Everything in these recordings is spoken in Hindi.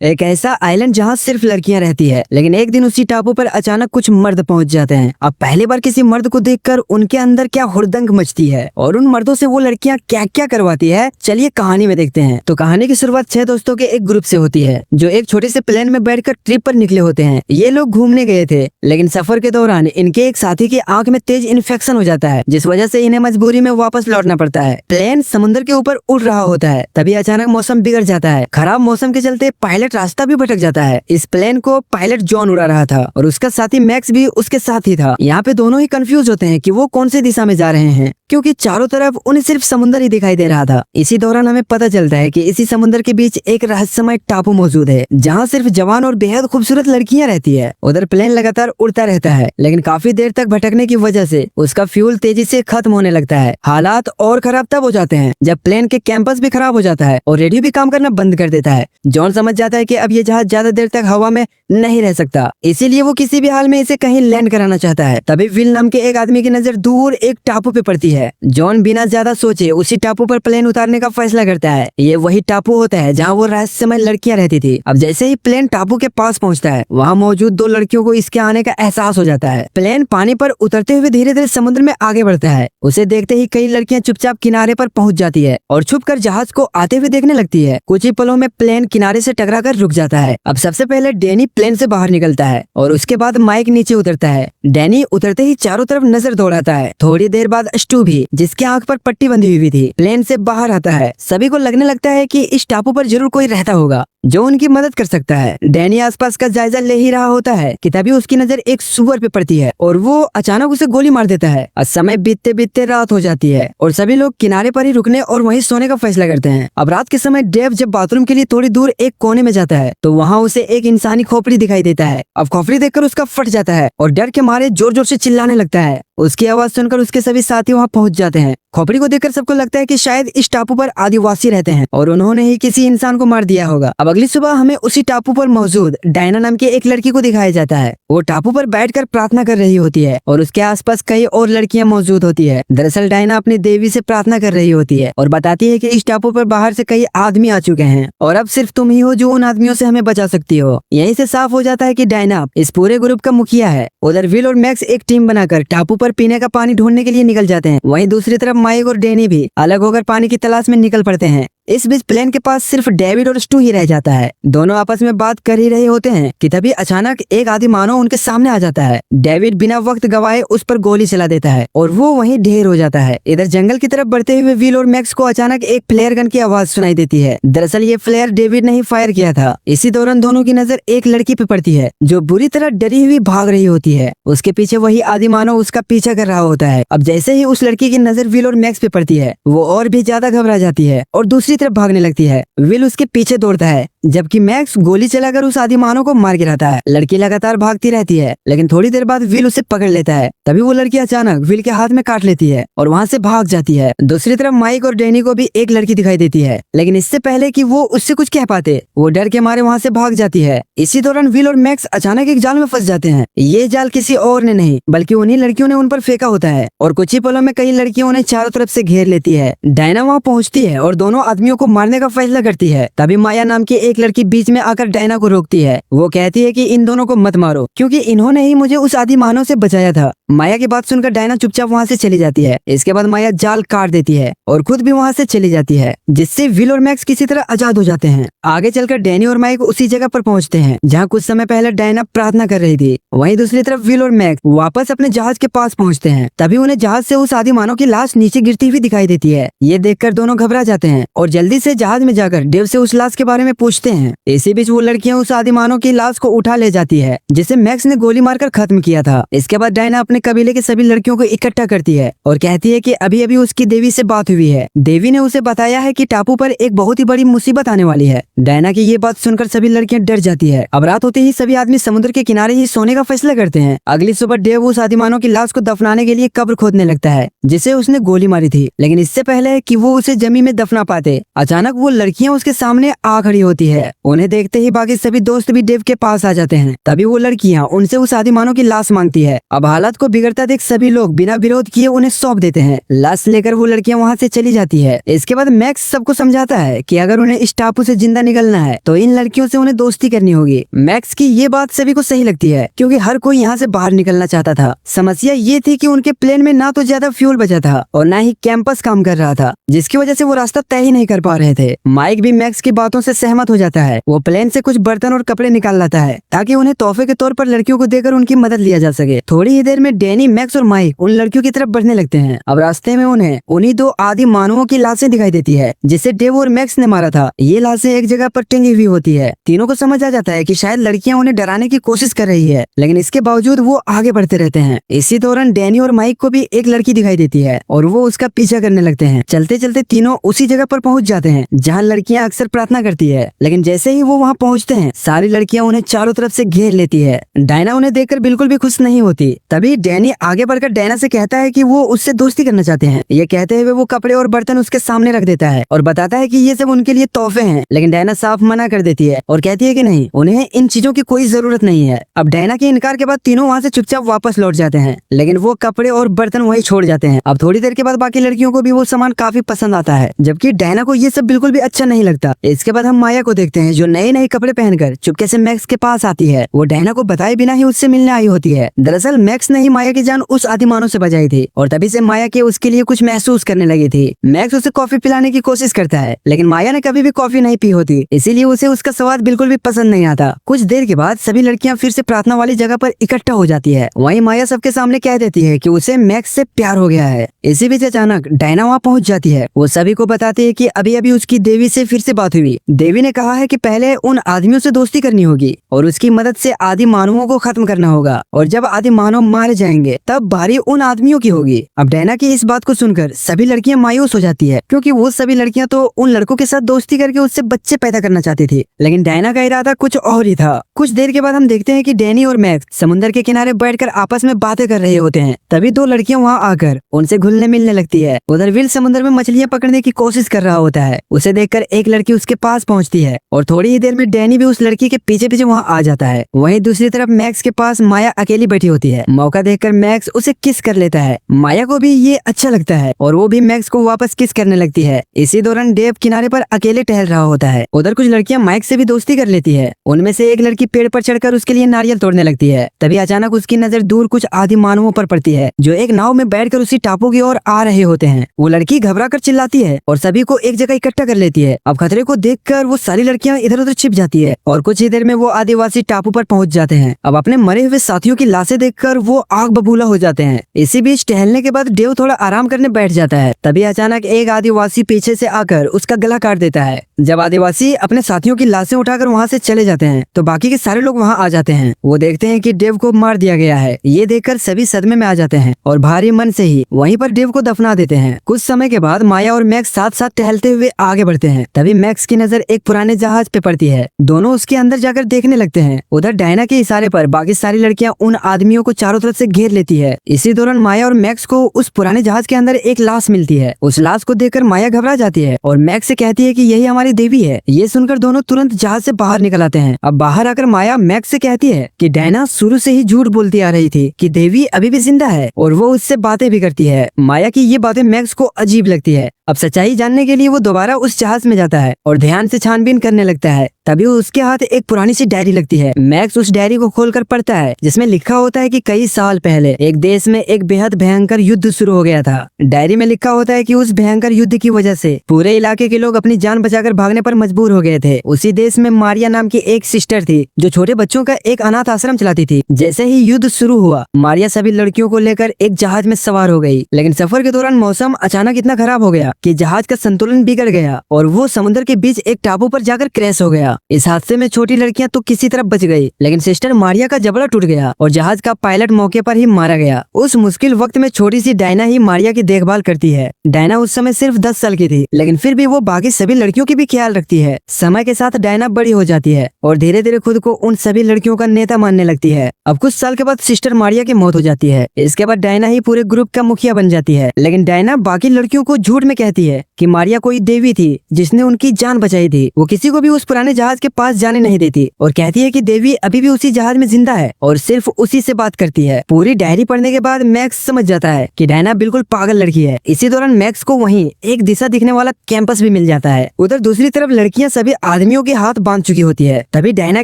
एक ऐसा आइलैंड जहाँ सिर्फ लड़कियां रहती है, लेकिन एक दिन उसी टापू पर अचानक कुछ मर्द पहुंच जाते हैं। अब पहली बार किसी मर्द को देखकर उनके अंदर क्या हुड़दंग मचती है और उन मर्दों से वो लड़कियां क्या क्या करवाती है, चलिए कहानी में देखते हैं। तो कहानी की शुरुआत 6 दोस्तों के एक ग्रुप से होती है जो एक छोटे से प्लेन में बैठकर ट्रिप पर निकले होते हैं। ये लोग घूमने गए थे, लेकिन सफर के दौरान इनके एक साथी की आंख में तेज इन्फेक्शन हो जाता है, जिस वजह से इन्हें मजबूरी में वापस लौटना पड़ता है। प्लेन समुद्र के ऊपर उड़ रहा होता है, तभी अचानक मौसम बिगड़ जाता है। खराब मौसम के चलते पायलट रास्ता भी भटक जाता है। इस प्लेन को पायलट जॉन उड़ा रहा था और उसका साथी मैक्स भी उसके साथ ही था। यहाँ पे दोनों ही कंफ्यूज होते हैं कि वो कौन सी दिशा में जा रहे हैं, क्योंकि चारों तरफ उन्हें सिर्फ समुद्र ही दिखाई दे रहा था। इसी दौरान हमें पता चलता है कि इसी समुद्र के बीच एक रहस्यमय टापू मौजूद है, जहाँ सिर्फ जवान और बेहद खूबसूरत लड़कियां रहती है। उधर प्लेन लगातार उड़ता रहता है, लेकिन काफी देर तक भटकने की वजह से उसका फ्यूल तेजी से खत्म होने लगता है। हालात और खराब तब हो जाते हैं जब प्लेन के कैंपस भी खराब हो जाता है और रेडियो भी काम करना बंद कर देता है। जॉन समझ जाता है कि अब ये जहाज ज्यादा देर तक हवा में नहीं रह सकता, इसीलिए वो किसी भी हाल में इसे कहीं लैंड कराना चाहता है। तभी विल नाम के एक आदमी की नजर दूर एक टापू पे पड़ती है। जॉन बिना ज्यादा सोचे उसी टापू पर प्लेन उतारने का फैसला करता है। ये वही टापू होता है जहाँ वो रहस्यमय लड़कियां रहती थी। अब जैसे ही प्लेन टापू के पास पहुंचता है, वहाँ मौजूद 2 लड़कियों को इसके आने का एहसास हो जाता है। प्लेन पानी पर उतरते हुए धीरे धीरे समुद्र में आगे बढ़ता है। उसे देखते ही कई लड़कियां चुपचाप किनारे पर पहुंच जाती है और छुपकर जहाज को आते हुए देखने लगती है। कुछ ही पलों में प्लेन किनारे से टकरा कर रुक जाता है। अब सबसे पहले डैनी प्लेन से बाहर निकलता है और उसके बाद माइक नीचे उतरता है। डैनी उतरते ही चारों तरफ नजर दौड़ाता है। थोड़ी देर बाद स्टू भी, जिसकी आंख पर पट्टी बंधी हुई थी, प्लेन से बाहर आता है। सभी को लगने लगता है कि इस टापू पर जरूर कोई रहता होगा जो उनकी मदद कर सकता है। डैनी आसपास का जायजा ले ही रहा होता है कि तभी उसकी नजर एक सुअर पे पड़ती है और वो अचानक उसे गोली मार देता है। और समय बीतते बीतते रात हो जाती है और सभी लोग किनारे पर ही रुकने और वहीं सोने का फैसला करते हैं। अब रात के समय डेव जब बाथरूम के लिए थोड़ी दूर एक कोने में जाता है तो वहाँ उसे एक इंसानी खोपड़ी दिखाई देता है। अब खोपड़ी देखकर उसका फट जाता है और डर के मारे जोर जोर से चिल्लाने लगता है। उसकी आवाज सुनकर उसके सभी साथी वहाँ पहुँच जाते हैं। खोपड़ी को देखकर सबको लगता है कि शायद इस टापू पर आदिवासी रहते हैं और उन्होंने ही किसी इंसान को मार दिया होगा। अब अगली सुबह हमें उसी टापू पर मौजूद डायना नाम की एक लड़की को दिखाया जाता है। वो टापू पर बैठकर प्रार्थना कर रही होती है और उसके आसपास कई और लड़कियां मौजूद होती है। दरअसल डायना अपनी देवी से प्रार्थना कर रही होती है और बताती है कि इस टापू पर बाहर से कई आदमी आ चुके हैं और अब सिर्फ तुम ही हो जो उन आदमियों से हमें बचा सकती हो। यहीं से साफ हो जाता है कि डायना इस पूरे ग्रुप का मुखिया है। उधर विल और मैक्स एक टीम बनाकर टापू पर पीने का पानी ढूंढने के लिए निकल जाते हैं। वहीं दूसरी तरफ माइक और डैनी भी अलग होकर पानी की तलाश में निकल पड़ते हैं। इस बीच प्लेन के पास सिर्फ डेविड और स्टू ही रह जाता है। दोनों आपस में बात कर ही रहे होते हैं कि तभी अचानक एक आदि मानव उनके सामने आ जाता है। डेविड बिना वक्त गवाए उस पर गोली चला देता है और वो वहीं ढेर हो जाता है। इधर जंगल की तरफ बढ़ते हुए विल और मैक्स को अचानक एक फ्लेयर गन की आवाज सुनाई देती है। दरअसल ये फ्लेयर डेविड ने ही फायर किया था। इसी दौरान दोनों की नजर एक लड़की पे पड़ती है जो बुरी तरह डरी हुई भाग रही होती है। उसके पीछे वही आदि मानव उसका पीछा कर रहा होता है। अब जैसे ही उस लड़की की नजर विल और मैक्स पे पड़ती है, वो और भी ज्यादा घबरा जाती है और दूसरी तरफ भागने लगती है। विल उसके पीछे दौड़ता है, जबकि मैक्स गोली चलाकर उस आदिमानव को मार गिराता है। लड़की लगातार भागती रहती है, लेकिन थोड़ी देर बाद विल उसे पकड़ लेता है। तभी वो लड़की अचानक विल के हाथ में काट लेती है और वहाँ से भाग जाती है। दूसरी तरफ माइक और डैनी को भी एक लड़की दिखाई देती है, लेकिन इससे पहले कि वो उससे कुछ कह पाते, वो डर के मारे वहाँ से भाग जाती है। इसी दौरान विल और मैक्स अचानक एक जाल में फंस जाते हैं। ये जाल किसी और ने नहीं बल्कि उन्हीं लड़कियों ने उन पर फेंका होता है और कुछ ही पलों में कई लड़कियों ने चारों तरफ से घेर लेती है। डायना वहाँ पहुँचती है और दोनों आदमियों को मारने का फैसला करती है। तभी माया नाम की एक लड़की बीच में आकर डायना को रोकती है। वो कहती है कि इन दोनों को मत मारो, क्योंकि इन्होंने ही मुझे उस आदि मानव से बचाया था। माया की बात सुनकर डायना चुपचाप वहाँ से चली जाती है। इसके बाद माया जाल काट देती है और खुद भी वहाँ से चली जाती है, जिससे विल और मैक्स किसी तरह आजाद हो जाते हैं। आगे चलकर डैनी और माइक उसी जगह पर पहुँचते हैं जहाँ कुछ समय पहले डायना प्रार्थना कर रही थी। वहीं दूसरी तरफ विल और मैक्स वापस अपने जहाज के पास पहुँचते हैं। तभी उन्हें जहाज से उस आदि मानव की लाश नीचे गिरती हुई दिखाई देती है। ये देखकर दोनों घबरा जाते हैं और जल्दी से जहाज में जाकर डेव से उस लाश के बारे में पूछते हैं। इसी बीच वो लड़कियां उस आदिमानव की लाश को उठा ले जाती है, जिसे मैक्स ने गोली मारकर खत्म किया था। इसके बाद डायना अपने कबीले के सभी लड़कियों को इकट्ठा करती है और कहती है कि अभी अभी उसकी देवी से बात हुई है। देवी ने उसे बताया है कि टापू पर एक बहुत ही बड़ी मुसीबत आने वाली है। डायना की ये बात सुनकर सभी लड़कियां डर जाती है। अब रात होते ही सभी आदमी समुद्र के किनारे ही सोने का फैसला करते हैं। अगली सुबह डेव उस आदिमानव की लाश को दफनाने के लिए कब्र खोदने लगता है, जिसे उसने गोली मारी थी। लेकिन इससे पहले कि वो उसे जमीन में दफना पाते, अचानक वो लड़कियां उसके सामने आ खड़ी होती है। उन्हें देखते ही बाकी सभी दोस्त भी डेव के पास आ जाते हैं। तभी वो लड़कियां उनसे उस आदिमानव की लाश मांगती है। अब हालात को बिगड़ता देख सभी लोग बिना विरोध किए उन्हें सौंप देते हैं। लाश लेकर वो लड़कियां वहाँ से चली जाती है। इसके बाद मैक्स सबको समझाता है कि अगर उन्हें इस टापू से जिंदा निकलना है तो इन लड़कियों से उन्हें दोस्ती करनी होगी। मैक्स की ये बात सभी को सही लगती है क्योंकि हर कोई यहाँ से बाहर निकलना चाहता था। समस्या ये थी कि उनके प्लेन में ना तो ज्यादा फ्यूल बचा था और ना ही कैंपस काम कर रहा था, जिसकी वजह से वो रास्ता तय ही नहीं कर पा रहे थे। माइक भी मैक्स की बातों से सहमत हो जाता है। वो प्लेन से कुछ बर्तन और कपड़े निकाल लाता है ताकि उन्हें तोहफे के तौर पर लड़कियों को देकर उनकी मदद लिया जा सके। थोड़ी ही देर में डैनी, मैक्स और माइक उन लड़कियों की तरफ बढ़ने लगते हैं। अब रास्ते में उन्हें उन्हीं दो आदि मानवों की लाशें दिखाई देती है जिसे डेव और मैक्स ने मारा था। ये लाशें एक जगह पर टंगी हुई होती है। तीनों को समझ आ जाता है कि शायद लड़कियां उन्हें डराने की कोशिश कर रही है, लेकिन इसके बावजूद वो आगे बढ़ते रहते हैं। इसी दौरान डैनी और माइक को भी एक लड़की दिखाई देती है और वो उसका पीछा करने लगते हैं। चलते चलते तीनों उसी जगह पर पहुंच जाते हैं जहां लड़कियां अक्सर प्रार्थना करती है, लेकिन जैसे ही वो वहां पहुंचते हैं सारी लड़कियां उन्हें चारों तरफ से घेर लेती है। डायना उन्हें देखकर बिल्कुल भी खुश नहीं होती। तभी डैनी आगे बढ़कर डायना से कहता है कि वो उससे दोस्ती करना चाहते हैं। ये कहते हुए वो कपड़े और बर्तन उसके सामने रख देता है और बताता है कि ये सब उनके लिए तोहफे हैं, लेकिन डायना साफ मना कर देती है और कहती है कि नहीं, उन्हें इन चीजों की कोई जरूरत नहीं है। अब डायना के इनकार के बाद तीनों वहाँ से चुपचाप वापस लौट जाते हैं, लेकिन वो कपड़े और बर्तन वही छोड़ जाते हैं। अब थोड़ी देर के बाद बाकी लड़कियों को भी वो सामान काफी पसंद आता है, जबकि डायना को ये सब बिल्कुल भी अच्छा नहीं लगता। इसके बाद हम माया को देखते हैं जो नए नए कपड़े पहनकर चुपके से मैक्स के पास आती है। वो डायना को बताए बिना ही उससे मिलने आई होती है। दरअसल मैक्स ने ही माया की जान उस आदिमानव से बचाई थी और तभी से माया के उसके लिए कुछ महसूस करने लगी थी। मैक्स उसे कॉफी पिलाने की कोशिश करता है, लेकिन माया ने कभी भी कॉफी नहीं पी होती, इसीलिए उसे उसका स्वाद बिल्कुल भी पसंद नहीं आता। कुछ देर के बाद सभी लड़कियां फिर से प्रार्थना वाली जगह पर इकट्ठा हो जाती है। वहीं माया सबके सामने कह देती है कि उसे मैक्स से प्यार हो गया है। इसी बीच अचानक डायना वहाँ पहुँच जाती है। वो सभी को बताती है कि अभी अभी उसकी देवी से फिर से बात हुई। देवी ने कहा है कि पहले उन आदमियों से दोस्ती करनी होगी और उसकी मदद से आदि मानवों को खत्म करना होगा, और जब आदि मानव मारे जाएंगे तब बारी उन आदमियों की होगी। अब डायना की इस बात को सुनकर सभी लड़कियां मायूस हो जाती है क्योंकि वो सभी लड़कियां तो उन लड़कों के साथ दोस्ती करके उससे बच्चे पैदा करना चाहती थी, लेकिन डायना का इरादा कुछ और ही था। कुछ देर के बाद हम देखते हैं कि डैनी और मैक्स समुद्र के किनारे बैठकर आपस में बातें कर रहे होते हैं। तभी दो लड़कियां वहां आकर उनसे घुलने मिलने लगती है। उधर विल समुद्र में मछलियां पकड़ने की कोशिश कर रहा होता है। उसे देखकर एक लड़की उसके पास पहुंचती है और थोड़ी ही देर में डैनी भी उस लड़की के पीछे पीछे वहां आ जाता है। वहीं दूसरी तरफ मैक्स के पास माया अकेली बैठी होती है। मौका देखकर मैक्स उसे किस कर लेता है। माया को भी ये अच्छा लगता है और वो भी मैक्स को वापस किस करने लगती है। इसी दौरान डेव किनारे पर अकेले टहल रहा होता है। उधर कुछ लड़कियां माइक से भी दोस्ती कर लेती है। उनमें से एक लड़की पेड़ पर चढ़कर उसके लिए नारियल तोड़ने लगती है। तभी अचानक उसकी नजर दूर कुछ आदि मानवों पर पड़ती है जो एक नाव में बैठकर उसी टापू की ओर आ रहे होते हैं। वो लड़की घबरा कर चिल्लाती है और सभी को एक जगह इकट्ठा कर लेती है। अब खतरे को देखकर वो सारी लड़कियां इधर उधर छिप जाती है और कुछ ही देर में वो आदिवासी टापू पर पहुंच जाते हैं। अब अपने मरे हुए साथियों की लाशें देखकर वो आग बबूला हो जाते हैं। इसी बीच टहलने के बाद डेव थोड़ा आराम करने बैठ जाता है। तभी अचानक एक आदिवासी पीछे से आकर उसका गला काट देता है। जब आदिवासी अपने साथियों की लाशें उठाकर वहाँ से चले जाते हैं तो बाकी के सारे लोग वहाँ आ जाते हैं। वो देखते हैं कि डेव को मार दिया गया है। ये देखकर सभी सदमे में आ जाते हैं और भारी मन से ही वहीं पर डेव को दफना देते हैं। कुछ समय के बाद माया और मैक्स साथ साथ टहलते हुए आगे बढ़ते हैं। तभी मैक्स की नजर एक पुराने जहाज पे पड़ती है। दोनों उसके अंदर जाकर देखने लगते हैं। उधर डायना के इशारे पर बाकी सारी लड़कियां उन आदमियों को चारों तरफ से घेर लेती है। इसी दौरान माया और मैक्स को उस पुराने जहाज के अंदर एक लाश मिलती है। उस लाश को देखकर माया घबरा जाती है और मैक्स से कहती है कि यही हमारी देवी है। ये सुनकर दोनों तुरंत जहाज से बाहर निकल आते हैं। अब बाहर आकर माया मैक्स से कहती है कि डायना शुरू से ही झूठ बोलती आ रही थी कि देवी अभी भी जिंदा है और वो उससे बातें भी करती है। माया की ये बातें मैक्स को अजीब लगती है। अब सच्चाई जानने के लिए वो दोबारा उस जहाज में जाता है और ध्यान से छानबीन करने लगता है। तभी उसके हाथ एक पुरानी सी डायरी लगती है। मैक्स उस डायरी को खोलकर पढ़ता है जिसमें लिखा होता है कि कई साल पहले एक देश में एक बेहद भयंकर युद्ध शुरू हो गया था। डायरी में लिखा होता है कि उस भयंकर युद्ध की वजह से पूरे इलाके के लोग अपनी जान बचाकर भागने पर मजबूर हो गए थे। उसी देश में मारिया नाम की एक सिस्टर थी जो छोटे बच्चों का एक अनाथ आश्रम चलाती थी। जैसे ही युद्ध शुरू हुआ मारिया सभी लड़कियों को लेकर एक जहाज में सवार हो गई, लेकिन सफर के दौरान मौसम अचानक इतना खराब हो गया कि जहाज का संतुलन बिगड़ गया और वो समुद्र के बीच एक टापू पर जाकर क्रैश हो गया। गया। इस हादसे में छोटी लड़कियां तो किसी तरह बच गई, लेकिन सिस्टर मारिया का जबड़ा टूट गया और जहाज का पायलट मौके पर ही मारा गया। उस मुश्किल वक्त में छोटी सी डायना ही मारिया की देखभाल करती है। डायना उस समय सिर्फ 10 साल की थी, लेकिन फिर भी वो बाकी सभी लड़कियों की भी ख्याल रखती है। समय के साथ डायना बड़ी हो जाती है और धीरे धीरे खुद को उन सभी लड़कियों का नेता मानने लगती है। अब कुछ साल के बाद सिस्टर मारिया की मौत हो जाती है। इसके बाद डायना ही पूरे ग्रुप का मुखिया बन जाती है, लेकिन डायना बाकी लड़कियों को झूठ में कहती है कि मारिया कोई देवी थी जिसने उनकी जान बचाई थी। वो किसी को भी उस पुराने जहाज के पास जाने नहीं देती और कहती है कि देवी अभी भी उसी जहाज में जिंदा है और सिर्फ उसी से बात करती है। पूरी डायरी पढ़ने के बाद मैक्स समझ जाता है कि डायना बिल्कुल पागल लड़की है। इसी दौरान मैक्स को वहीं एक दिशा दिखने वाला कैंपस भी मिल जाता है। उधर दूसरी तरफ लड़कियां सभी आदमियों के हाथ बांध चुकी होती है। तभी डायना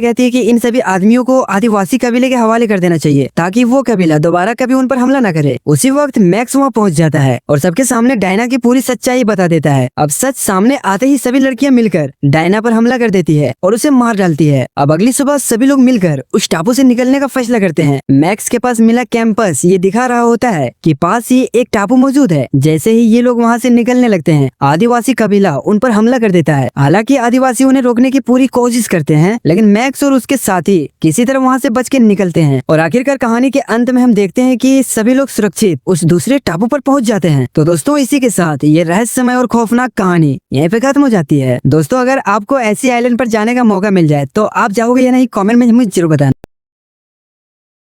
कहती है कि इन सभी आदमियों को आदिवासी कबीले के हवाले कर देना चाहिए ताकि वो कबीला दोबारा कभी उन पर हमला न करे। उसी वक्त मैक्स वहाँ पहुँच जाता है और सबके सामने डायना की पूरी सच्चाई बता देता है। अब सच सामने आते ही सभी लड़कियां मिलकर डायना पर हमला कर देती है और उसे मार डालती है। अब अगली सुबह सभी लोग मिलकर उस टापू से निकलने का फैसला करते हैं। मैक्स के पास मिला कैंपस ये दिखा रहा होता है कि पास ही एक टापू मौजूद है। जैसे ही ये लोग वहाँ से निकलने लगते हैं, आदिवासी कबीला उन पर हमला कर देता है। हालांकि आदिवासी उन्हें रोकने की पूरी कोशिश करते हैं, लेकिन मैक्स और उसके साथी किसी तरह वहाँ से बच के निकलते हैं और आखिरकार कहानी के अंत में हम देखते हैं कि सभी लोग सुरक्षित उस दूसरे टापू पर पहुँच जाते हैं। तो दोस्तों इसी के साथ ये रहस्यमय और खौफनाक कहानी यहीं पे खत्म हो जाती है। दोस्तों अगर आपको ऐसी आइलैंड पर जाने का मौका मिल जाए तो आप जाओगे या नहीं, कमेंट में मुझे जरूर बताना।